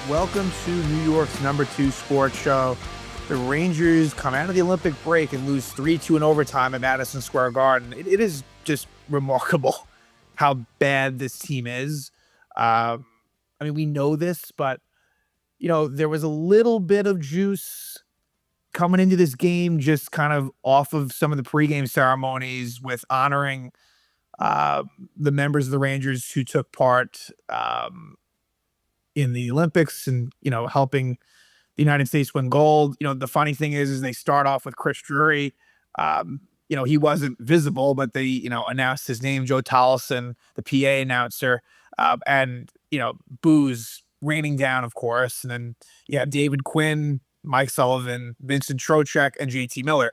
Welcome to New York's #2 sports show. The Rangers come out of the Olympic break and lose 3-2 in overtime at Madison Square Garden. It is just remarkable how bad this team is. We know this, but there was a little bit of juice coming into this game, just kind of off of some of the pregame ceremonies with honoring the members of the Rangers who took part in the Olympics and, helping the United States win gold. The funny thing is they start off with Chris Drury. He wasn't visible, but they, announced his name, Joe Tolleson, the PA announcer, and, booze raining down, of course. And then you have David Quinn, Mike Sullivan, Vincent Trocheck, and JT Miller.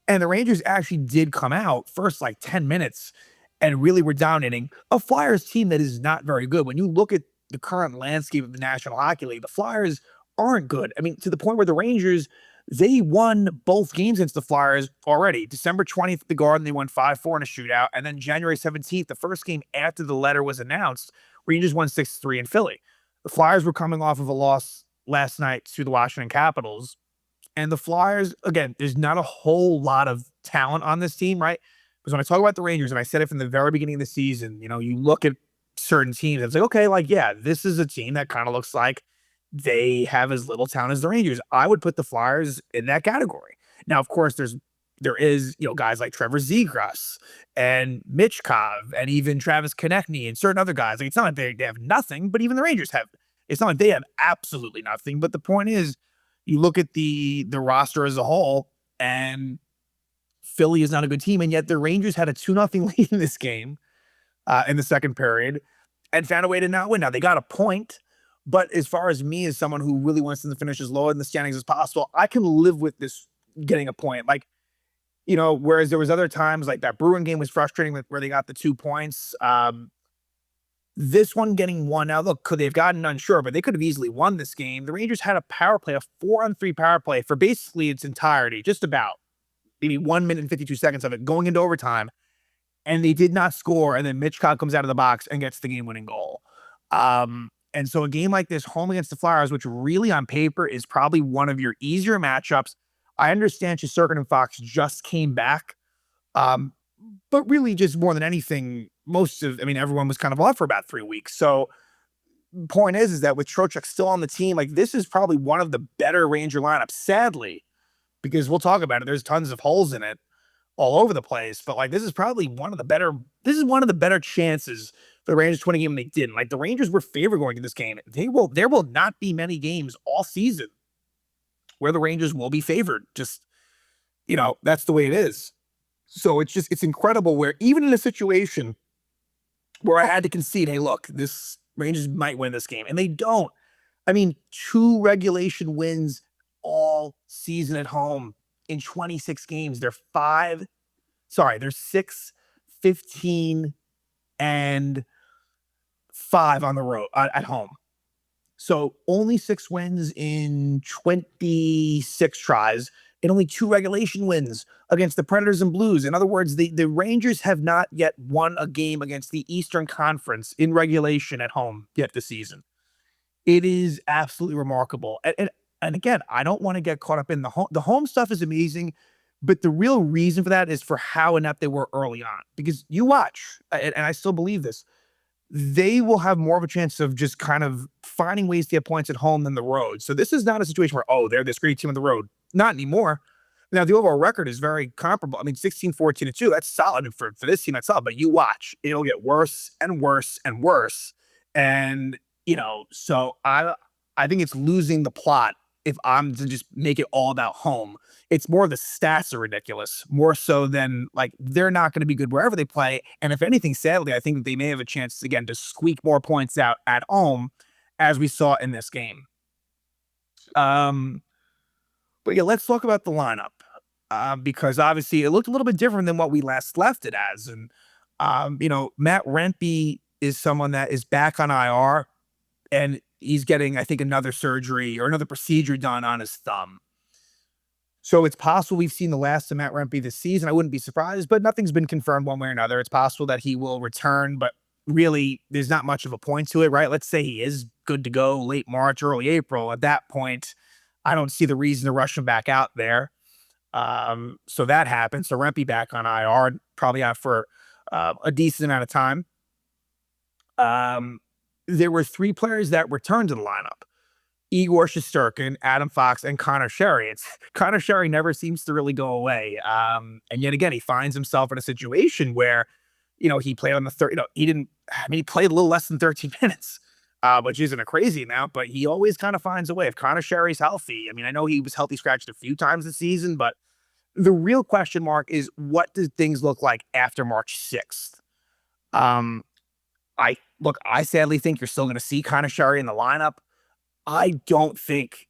And the Rangers actually did come out first like 10 minutes and really were dominating a Flyers team that is not very good. When you look at the current landscape of the National Hockey League, the Flyers aren't good. I mean, to the point where the Rangers, they won both games against the Flyers already. December 20th at the Garden, they won 5-4 in a shootout. And then January 17th, the first game after the letter was announced, Rangers won 6-3 in Philly. The Flyers were coming off of a loss last night to the Washington Capitals. And the Flyers, again, there's not a whole lot of talent on this team, right? Because when I talk about the Rangers, and I said it from the very beginning of the season, you look at certain teams, it's like, okay, this is a team that kind of looks like they have as little talent as the Rangers. I would put the Flyers in that category. Now, of course, there is guys like Trevor Zegras and Michkov and even Travis Konechny and certain other guys. Like, it's not like they have nothing, but even the Rangers have. It's not like they have absolutely nothing. But the point is, you look at the roster as a whole, and Philly is not a good team, and yet the Rangers had a 2-0 lead in this game in the second period and found a way to not win. Now, they got a point, but as far as me, as someone who really wants them to finish as low in the standings as possible, I can live with this getting a point. Whereas there was other times, like that Bruin game was frustrating where they got the 2 points. This one getting one. Now, look, could they have gotten none? Sure, but they could have easily won this game. The Rangers had a power play, a 4-on-3 power play for basically its entirety, just about maybe 1 minute and 52 seconds of it going into overtime. And they did not score. And then Michkov comes out of the box and gets the game-winning goal. And so a game like this, home against the Flyers, which really on paper is probably one of your easier matchups. I understand Shesterkin and Fox just came back. But really just more than anything, everyone was kind of off for about 3 weeks. So point is that with Trocheck still on the team, this is probably one of the better Ranger lineups, sadly, because we'll talk about it. There's tons of holes in it all over the place, but this is probably one of the better chances for the Rangers to win a game they didn't. The Rangers were favored going into this game. There will not be many games all season where the Rangers will be favored. Just, that's the way it is. So it's incredible where even in a situation where I had to concede, hey, look, this Rangers might win this game, and they don't. 2 regulation wins all season at home in 26 games. They're 6, 15, and 5 on the road at home. So only 6 wins in 26 tries and only 2 regulation wins against the Predators and Blues. In other words, the Rangers have not yet won a game against the Eastern Conference in regulation at home yet this season. It is absolutely remarkable. And again, I don't want to get caught up in the home. The home stuff is amazing, but the real reason for that is for how inept they were early on. Because you watch, and I still believe this, they will have more of a chance of just kind of finding ways to get points at home than the road. So this is not a situation where, they're this great team on the road. Not anymore. Now, the overall record is very comparable. 16-14-2, that's solid. For this team, that's solid. But you watch, it'll get worse and worse and worse. And, so I think it's losing the plot if I'm to just make it all about home. It's more the stats are ridiculous, more so than they're not going to be good wherever they play. And if anything, sadly, I think they may have a chance again to squeak more points out at home, as we saw in this game. But yeah, let's talk about the lineup because obviously it looked a little bit different than what we last left it as. And Matt Rempe is someone that is back on IR, and he's getting, I think, another surgery or another procedure done on his thumb. So it's possible we've seen the last of Matt Rempe this season. I wouldn't be surprised, but nothing's been confirmed one way or another. It's possible that he will return, but really there's not much of a point to it, right? Let's say he is good to go late March, early April. At that point, I don't see the reason to rush him back out there. So that happened. So Rempe back on IR, probably out for a decent amount of time. There were three players that returned to the lineup: Igor Shesterkin, Adam Fox, and Connor Sherry. Connor Sherry never seems to really go away. And yet again, he finds himself in a situation where, he played on the third, he played a little less than 13 minutes, which isn't a crazy amount, but he always kind of finds a way. If Connor Sherry's healthy, I know he was healthy scratched a few times this season, but the real question mark is, what do things look like after March 6th? Um, I sadly think you're still going to see Connor Sherry in the lineup. I don't think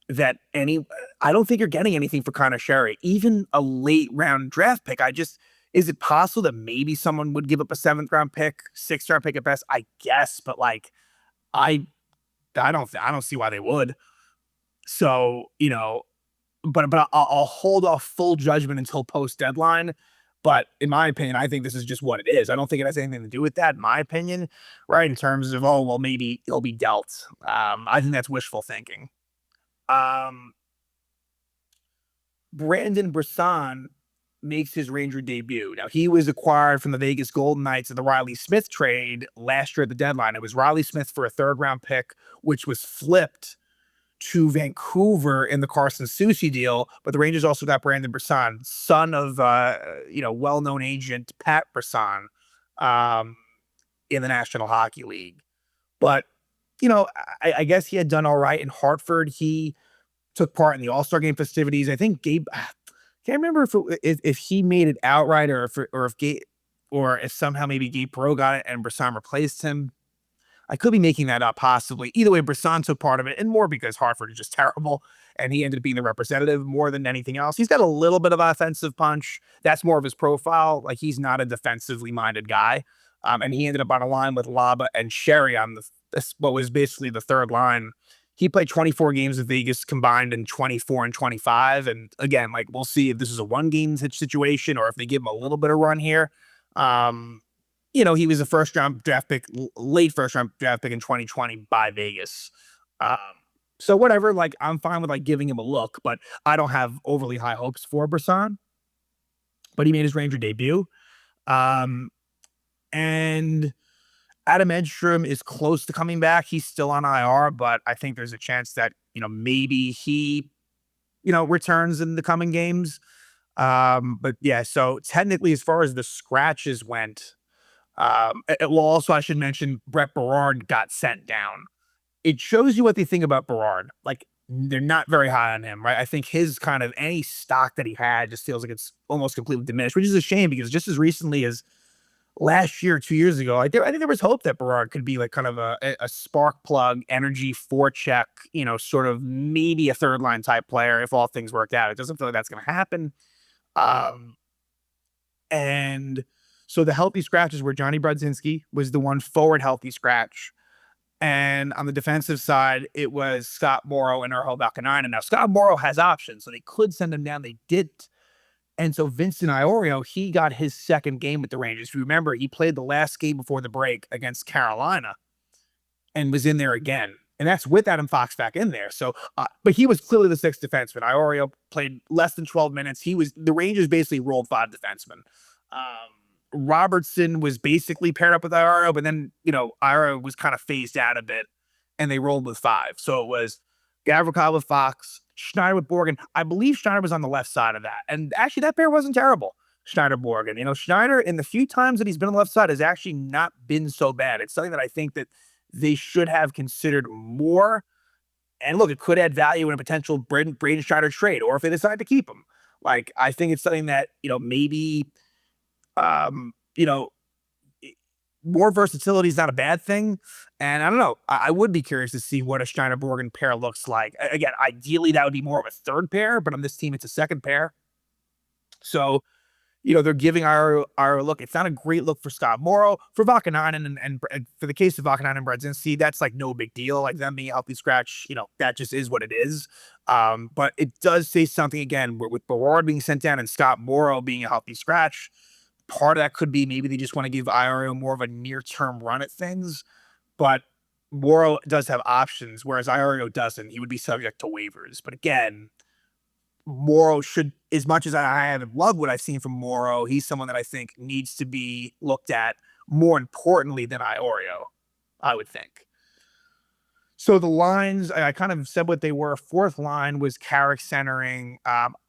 that I don't think you're getting anything for Connor Sherry, even a late round draft pick. Is it possible that maybe someone would give up a 7th round pick, 6th round pick at best? I guess, but I, I don't see why they would. So, but I'll hold off full judgment until post deadline. But in my opinion, I think this is just what it is. I don't think it has anything to do with that, in my opinion, right? In terms of, oh, well, maybe he'll be dealt. I think that's wishful thinking. Um, Brandon Brisson makes his Ranger debut. Now, he was acquired from the Vegas Golden Knights in the Riley Smith trade last year at the deadline. It was Riley Smith for a 3rd-round pick, which was flipped to Vancouver in the Carson Soucy deal. But the Rangers also got Brandon Brisson, son of well-known agent Pat Brisson, in the National Hockey League. But I guess he had done all right in Hartford. He took part in the All-Star Game festivities. I think Gabe, I can't remember if he made it outright, or if somehow maybe Gabe Perreault got it and Brisson replaced him. I could be making that up, possibly. Either way, Brisson took part of it, and more because Hartford is just terrible, and he ended up being the representative more than anything else. He's got a little bit of offensive punch. That's more of his profile. He's not a defensively minded guy. And he ended up on a line with Laba and Sherry on what was basically the third line. He played 24 games with Vegas combined in 24 and 25. And again, we'll see if this is a one-game situation or if they give him a little bit of run here. He was a late first round draft pick in 2020 by Vegas. So whatever, I'm fine with giving him a look, but I don't have overly high hopes for Brisson. But he made his Ranger debut. And Adam Edstrom is close to coming back. He's still on IR, but I think there's a chance that, maybe he, returns in the coming games. But yeah, so technically, as far as the scratches went, also, I should mention Brett Berard got sent down. It shows you what they think about Berard. They're not very high on him, right? I think his kind of any stock that he had just feels like it's almost completely diminished, which is a shame because just as recently as last year, 2 years ago, I think there was hope that Berard could be kind of a spark plug, energy forecheck, sort of maybe a 3rd-line type player if all things worked out. It doesn't feel like that's going to happen. And so the healthy scratches were Johnny Brodzinski was the one forward healthy scratch. And on the defensive side, it was Scott Morrow and Urho Vakanainen. Now, Scott Morrow has options, so they could send him down. They didn't. And so Vincent Iorio, he got his 2nd game with the Rangers. If you remember, he played the last game before the break against Carolina and was in there again. And that's with Adam Fox back in there. So, but he was clearly the 6th defenseman. Iorio played less than 12 minutes. The Rangers basically rolled 5 defensemen. Robertson was basically paired up with Iorio, but then, Iorio was kind of phased out a bit and they rolled with 5. So it was Gavrikov with Fox, Schneider with Borgen. I believe Schneider was on the left side of that. And actually that pair wasn't terrible. Schneider-Borgen. Schneider, in the few times that he's been on the left side, has actually not been so bad. It's something that I think that they should have considered more. And look, it could add value in a potential Braden Schneider trade, or if they decide to keep him. I think it's something that, maybe, more versatility is not a bad thing. And I don't know. I would be curious to see what a Schneider-Borgen pair looks like. Again, ideally, that would be more of a 3rd pair, but on this team, it's a 2nd pair. So, they're giving our look. It's not a great look for Scott Morrow. For Vakanainen and for the case of Vakanainen and Brodzinski, that's no big deal. Them being a healthy scratch, that just is what it is. But it does say something, again, with Berard being sent down and Scott Morrow being a healthy scratch. Part of that could be maybe they just want to give Iorio more of a near-term run at things. But Morrow does have options, whereas Iorio doesn't. He would be subject to waivers. But again, Morrow should, as much as I haven't loved what I've seen from Morrow, he's someone that I think needs to be looked at more importantly than Iorio, I would think. So the lines, I kind of said what they were. Fourth line was Carrick centering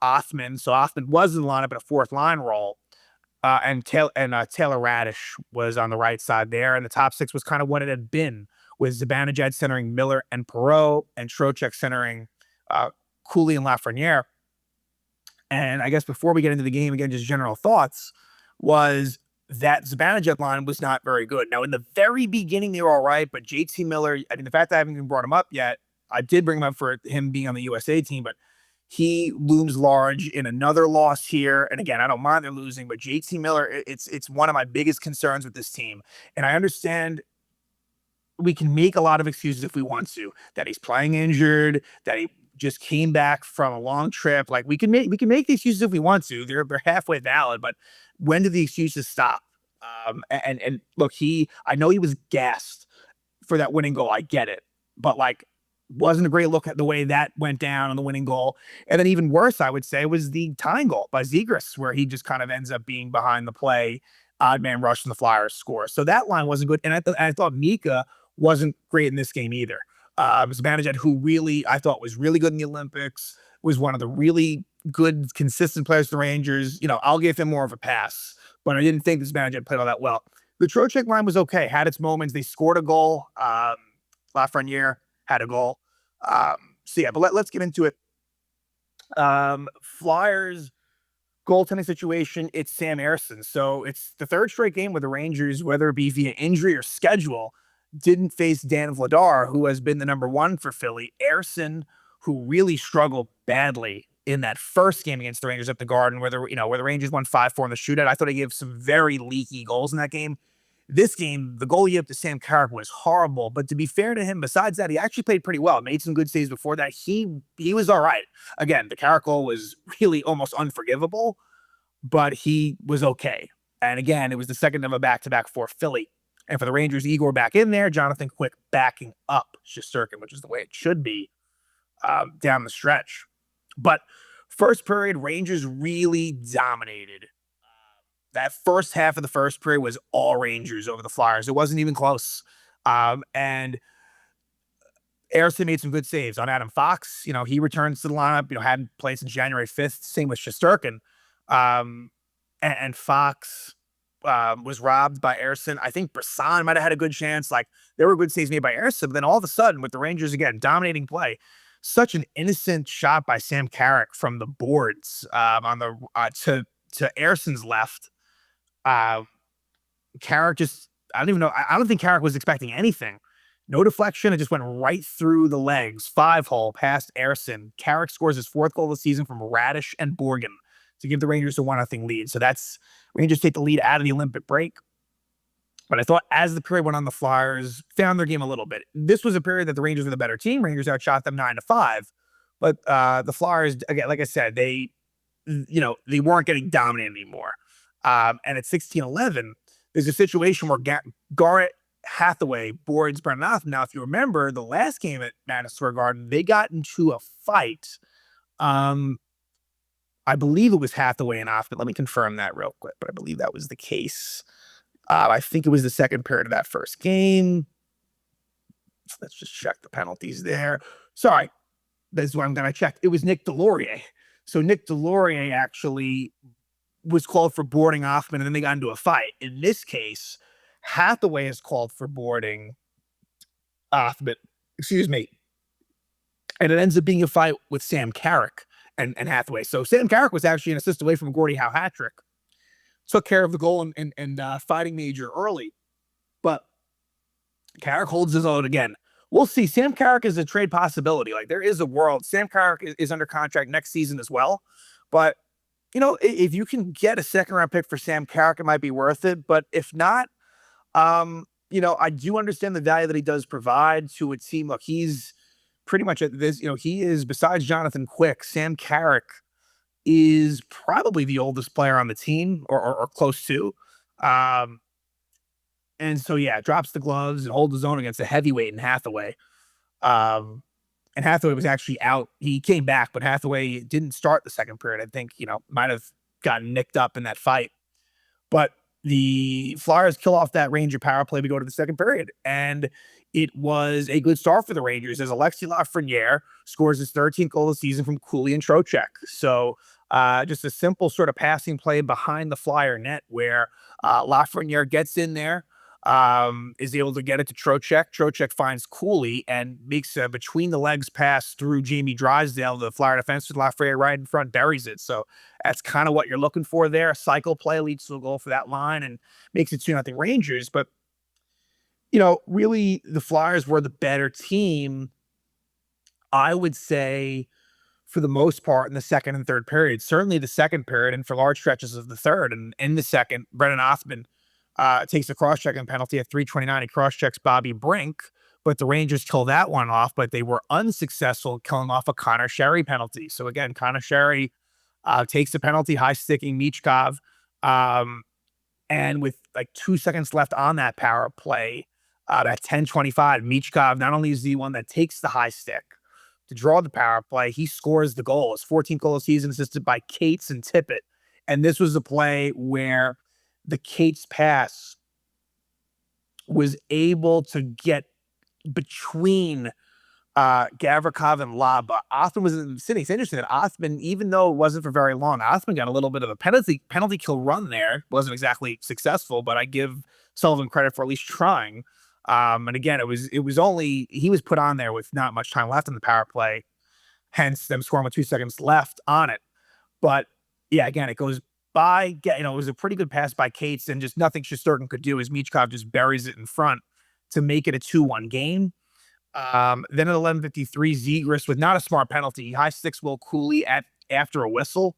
Othman. So Othman was in the lineup in a fourth line role. Taylor Radish was on the right side there. And the top six was kind of what it had been, with Zibanejad centering Miller and Perreault, and Trocheck centering Cooley and Lafrenière. And I guess before we get into the game, again, just general thoughts, was that Zibanejad line was not very good. Now, in the very beginning, they were all right, but JT Miller, I mean, the fact that I haven't even brought him up yet, I did bring him up for him being on the USA team, but he looms large in another loss here. And again, I don't mind they're losing, but JT Miller, it's one of my biggest concerns with this team. And I understand we can make a lot of excuses if we want to, that he's playing injured, that he just came back from a long trip. Like we can make the excuses if we want to. They're halfway valid, but when do the excuses stop? And look, I know he was gassed for that winning goal. I get it, but like, wasn't a great look at the way that went down on the winning goal. And then even worse, I would say, was the tying goal by Zegras, where he just kind of ends up being behind the play, odd man rush, and the Flyers score. So that line wasn't good. And I thought Mika wasn't great in this game either. Zibanejad, who really I thought was really good in the Olympics, was one of the really good, consistent players for the Rangers. I'll give him more of a pass, but I didn't think this Zibanejad played all that well. The Trocheck line was okay, had its moments. They scored a goal. Lafrenière had a goal. So yeah, but let's get into it. Flyers goaltending situation, it's Sam Ersson. So it's the third straight game where the Rangers, whether it be via injury or schedule, didn't face Dan Vladar, who has been the number one for Philly. Ersson, who really struggled badly in that first game against the Rangers at the Garden, where the Rangers won 5-4 in the shootout. I thought he gave some very leaky goals in that game. This game, the goal he gave to Sam Carrick was horrible, but to be fair to him, besides that, he actually played pretty well. Made some good saves before that. He was all right. Again, the Carrick goal was really almost unforgivable, but he was okay. And again, it was the second of a back-to-back for Philly. And for the Rangers, Igor back in there, Jonathan Quick backing up Shesterkin, which is the way it should be down the stretch. But first period, Rangers really dominated. That first half of the first period was all Rangers over the Flyers. It wasn't even close. And Ersson made some good saves on Adam Fox. He returns to the lineup, hadn't played since January 5th. Same with Shesterkin. And Fox was robbed by Ersson. I think Brisson might have had a good chance. Like, there were good saves made by Ersson, but then all of a sudden, with the Rangers again dominating play, such an innocent shot by Sam Carrick from the boards on the to Ersson's left. Carrick just, I don't even know. I don't think Carrick was expecting anything. No deflection. It just went right through the legs. 5-hole past Ersson. Carrick scores his fourth goal of the season from Radish and Borgen to give the Rangers a 1-0 lead. So that's, Rangers take the lead out of the Olympic break. But I thought as the period went on, the Flyers found their game a little bit. This was a period that the Rangers were the better team. Rangers outshot them 9-5. But the Flyers, again, like I said, they weren't getting dominated anymore. And at 16-11, there's a situation where Garrett Hathaway boards Brendan Othman. Now, if you remember, the last game at Madison Square Garden, they got into a fight. I believe it was Hathaway and Othman. Let me confirm that real quick, but I believe that was the case. I think it was the second period of that first game. Let's just check the penalties there. Sorry, that's what I'm going to check. It was Nick Delorier. So Nick Delorier actually was called for boarding Othman, and then they got into a fight. In this case, Hathaway is called for boarding Othman. Excuse me. And it ends up being a fight with Sam Carrick and Hathaway. So Sam Carrick was actually an assist away from a Gordie Howe hat trick. Took care of the goal and fighting major early. But Carrick holds his own again. We'll see. Sam Carrick is a trade possibility. Like, there is a world. Sam Carrick is under contract next season as well. But, if you can get a second-round pick for Sam Carrick, it might be worth it. But if not, I do understand the value that he does provide to a team. Look, he's pretty much at this, he is, besides Jonathan Quick, Sam Carrick is probably the oldest player on the team or close to. And so, yeah, drops the gloves and holds his own against a heavyweight in Hathaway. Um, and Hathaway was actually out. He came back, but Hathaway didn't start the second period. I think, might have gotten nicked up in that fight. But the Flyers kill off that Ranger power play. We go to the second period, and it was a good start for the Rangers as Alexis Lafrenière scores his 13th goal of the season from Cooley and Trocheck. So just a simple sort of passing play behind the Flyer net where Lafrenière gets in there, is able to get it to Trocheck. Trocheck finds Cooley and makes a between the legs pass through Jamie Drysdale, the Flyer defenseman. Lafrenière right in front buries it. So that's kind of what you're looking for there. A cycle play leads to a goal for that line and makes it 2-0 Rangers. But, really the Flyers were the better team, I would say, for the most part in the second and third period. Certainly the second period and for large stretches of the third. And in the second, Brennan Othmann takes a cross-checking penalty at 3:29. He cross-checks Bobby Brink, but the Rangers kill that one off, but they were unsuccessful killing off a Connor Sherry penalty. So again, Connor Sherry takes the penalty, high-sticking Michkov. And with like 2 seconds left on that power play, at 10:25, Michkov not only is the one that takes the high stick to draw the power play, he scores the goal. His 14th goal of the season, assisted by Cates and Tippett. And this was a play where the Cates pass was able to get between Gavrikov and Laba. Othman was in the vicinity. It's interesting that Othman, even though it wasn't for very long, Othman got a little bit of a penalty kill run there. Wasn't exactly successful, but I give Sullivan credit for at least trying. And again, it was only he was put on there with not much time left in the power play, hence them scoring with 2 seconds left on it. But yeah, again, it goes by. It was a pretty good pass by Cates, and just nothing Shesterkin could do as Michkov just buries it in front to make it a 2-1 game. Then at 11:53, Zegras with not a smart penalty, high sticks Will Cooley after a whistle.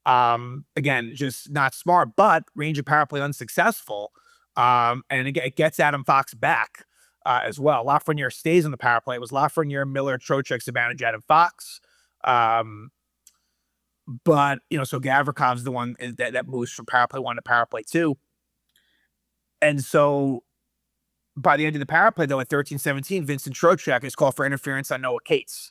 Again, just not smart, but Ranger power play unsuccessful. And it gets Adam Fox back as well. Lafrenière stays on the power play. It was Lafrenière, Miller, Trocheck, Zibanejad, Adam Fox. But so Gavrikov's the one that moves from power play 1 to power play 2. And so by the end of the power play, though, at 13:17, Vincent Trocheck is called for interference on Noah Cates.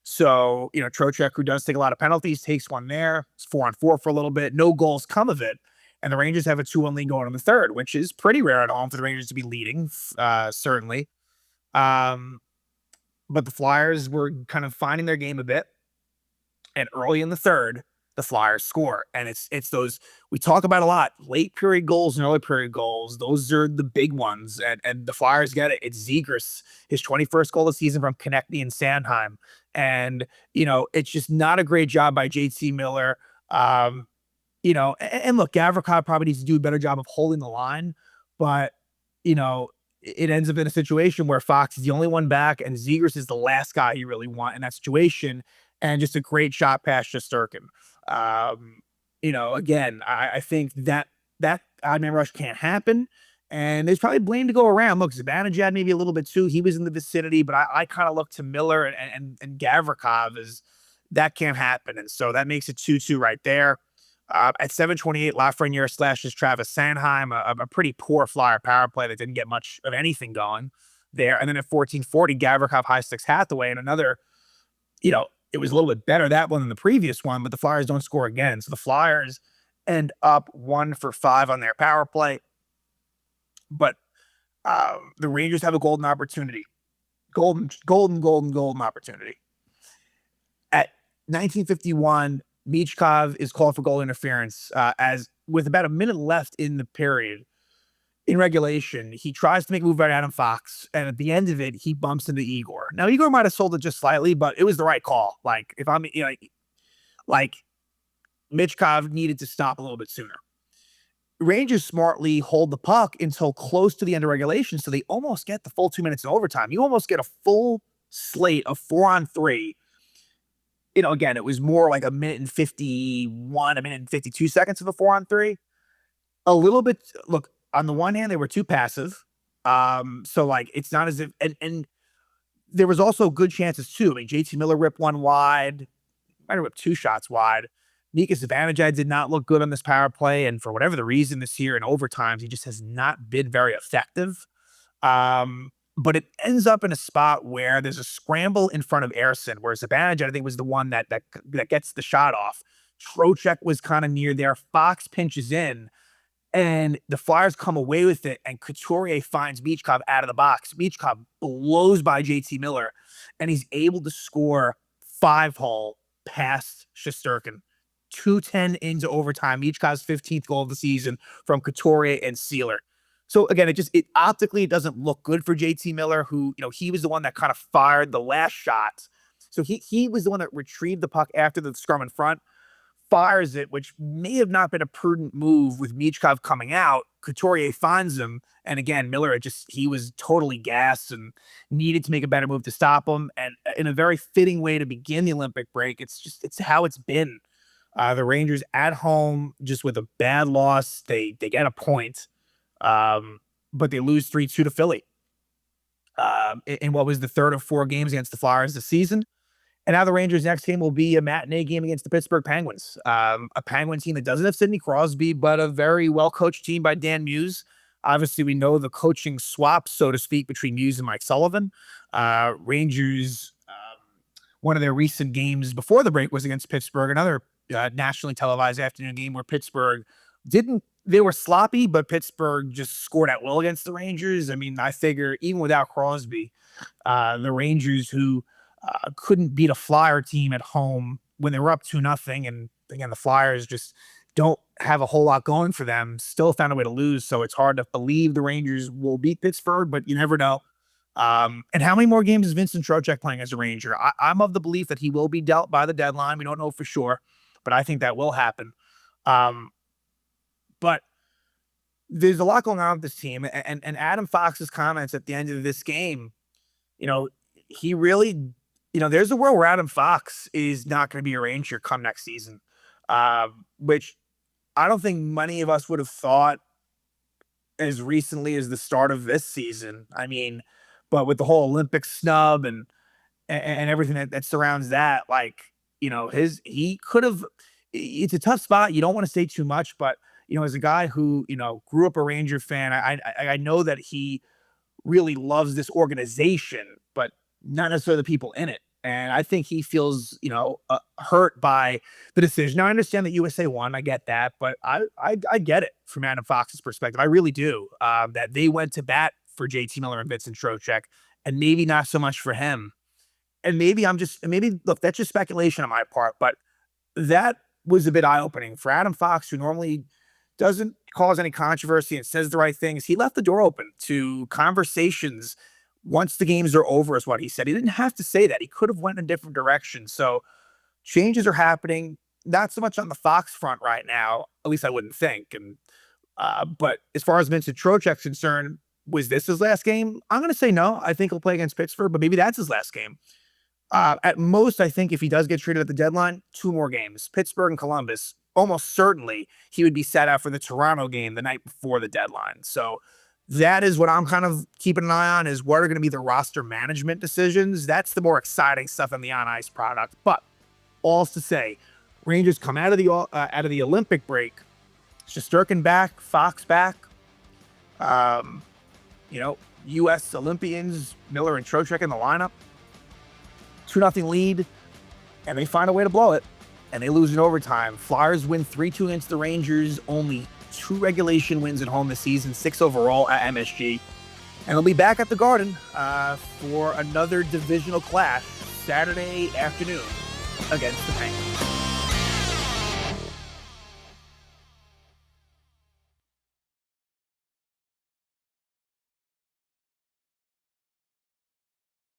So, Trocheck, who does take a lot of penalties, takes one there. It's 4-on-4 for a little bit. No goals come of it. And the Rangers have a 2-1 lead going on the third, which is pretty rare at home for the Rangers to be leading, certainly. But the Flyers were kind of finding their game a bit. And early in the third, the Flyers score. And it's those, we talk about a lot, late period goals and early period goals. Those are the big ones. And the Flyers get it. It's Zegras, his 21st goal of the season from Konechny and Sandheim. And, it's just not a great job by JT Miller. And look, Gavrikov probably needs to do a better job of holding the line. But, it ends up in a situation where Fox is the only one back and Zegras is the last guy you really want in that situation. And just a great shot past Shesterkin. Again, I think that odd man rush can't happen. And there's probably blame to go around. Look, Zibanejad maybe a little bit too. He was in the vicinity, but I kind of look to Miller and Gavrikov as that can't happen. And so that makes it 2-2 right there. At 7:28, Lafrenière slashes Travis Sanheim, a pretty poor Flyer power play that didn't get much of anything going there. And then at 14:40, Gavrikov high sticks Hathaway, and another, it was a little bit better, that one, than the previous one, but the Flyers don't score again. So the Flyers end up 1 for 5 on their power play. But the Rangers have a golden opportunity. Golden opportunity. At 19:51, Michkov is called for goal interference as with about a minute left in the period. In regulation, he tries to make a move by Adam Fox, and at the end of it, he bumps into Igor. Now, Igor might have sold it just slightly, but it was the right call. Like, if I'm, Michkov needed to stop a little bit sooner. Rangers smartly hold the puck until close to the end of regulation, so they almost get the full 2 minutes in overtime. You almost get a full slate of 4-on-3. Again, it was more like a minute and 51, a minute and 52 seconds of a 4-on-3. A little bit, look, on the one hand, they were too passive. So it's not as if, and there was also good chances too. I mean, JT Miller ripped one wide, might have ripped 2 shots wide. Mika Zibanejad did not look good on this power play, and for whatever the reason this year in overtimes, he just has not been very effective. But it ends up in a spot where there's a scramble in front of Airson, where Zibanejad, I think, was the one that gets the shot off. Trocheck was kind of near there. Fox pinches in, and the Flyers come away with it, and Couturier finds Michkov out of the box. Michkov blows by JT Miller, and he's able to score 5-hole past Shesterkin. 2:10 into overtime. Michkov's 15th goal of the season from Couturier and Sealer. So again, it optically doesn't look good for JT Miller, who, he was the one that kind of fired the last shot. So he was the one that retrieved the puck after the scrum in front, fires it, which may have not been a prudent move with Michkov coming out. Couturier finds him, and again, Miller, he was totally gassed and needed to make a better move to stop him. And in a very fitting way to begin the Olympic break, it's how it's been. The Rangers at home, just with a bad loss, they get a point, but they lose 3-2 to Philly in what was the third of 4 games against the Flyers this season. And now the Rangers' next game will be a matinee game against the Pittsburgh Penguins, a Penguin team that doesn't have Sidney Crosby, but a very well-coached team by Dan Muse. Obviously, we know the coaching swap, so to speak, between Muse and Mike Sullivan. Rangers, one of their recent games before the break was against Pittsburgh, another nationally televised afternoon game where Pittsburgh they were sloppy, but Pittsburgh just scored at will against the Rangers. I mean, I figure even without Crosby, the Rangers, who couldn't beat a Flyer team at home when they were up 2-0, and again, the Flyers just don't have a whole lot going for them, still found a way to lose. So it's hard to believe the Rangers will beat Pittsburgh, but you never know. And how many more games is Vincent Trocheck playing as a Ranger? I'm of the belief that he will be dealt by the deadline. We don't know for sure, but I think that will happen. But there's a lot going on with this team, and Adam Fox's comments at the end of this game, he really, there's a world where Adam Fox is not going to be a Ranger come next season, which I don't think many of us would have thought as recently as the start of this season. I mean, but with the whole Olympic snub and everything that surrounds that, he could have. It's a tough spot. You don't want to say too much, but as a guy who grew up a Ranger fan, I know that he really loves this organization, but not necessarily the people in it. And I think he feels hurt by the decision. Now I understand that USA won. I get that, but I get it from Adam Fox's perspective. I really do. That they went to bat for JT Miller and Vincent Trocheck, and maybe not so much for him. And maybe look, that's just speculation on my part, but that was a bit eye-opening for Adam Fox, who normally doesn't cause any controversy and says the right things. He left the door open to conversations once the games are over, is what he said. He didn't have to say that. He could have went in a different direction. So changes are happening, not so much on the Fox front right now, at least I wouldn't think. And but as far as Vincent Trocheck's concerned, was this his last game? I'm going to say no. I think he'll play against Pittsburgh, but maybe that's his last game. At most, I think if he does get traded at the deadline, 2 more games, Pittsburgh and Columbus. Almost certainly he would be set out for the Toronto game the night before the deadline. So that is what I'm kind of keeping an eye on, is what are going to be the roster management decisions. That's the more exciting stuff in the on-ice product. But all's to say, Rangers come out of the Olympic break. Shesterkin back, Fox back. U.S. Olympians, Miller and Trocheck in the lineup. 2-0 lead, and they find a way to blow it, and they lose in overtime. Flyers win 3-2 against the Rangers, only 2 regulation wins at home this season, 6 overall at MSG. And they'll be back at the Garden for another divisional clash Saturday afternoon against the Penguins.